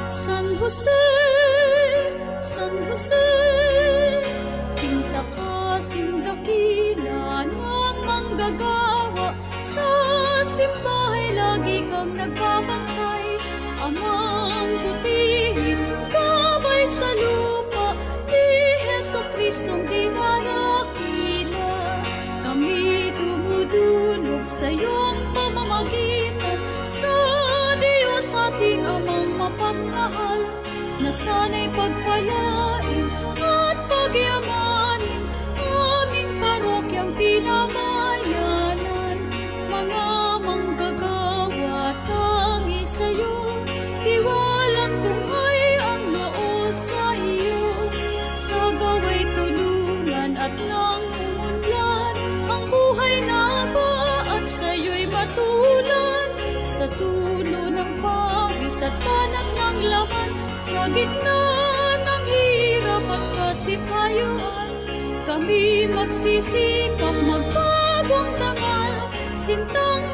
San Jose, San Jose, pinta ka sindakila ng manggagawa. Sa simbahay lagi kang nagbabantay, Amang butihin, gabay sa lupa ni Jesucristong dinarakila. Kami dumudulog sa iyong pamamagitan, sa Diyos ating Amang mapagmahal, na sana'y pagpalain at pagyamanin aming parokyang pinamayanan. Mga manggagawa, tangi sa'yo, tiwalang tunghay ang noo sa iyo. Sa gaway tulungan at nang umunlad, ang buhay na ba at sa'yo'y matulan. Sa tulo ng pawis at panag ng laman, sa gitna ng hirap at kasipayuan, kami magsisikap magbagong tangal, sintang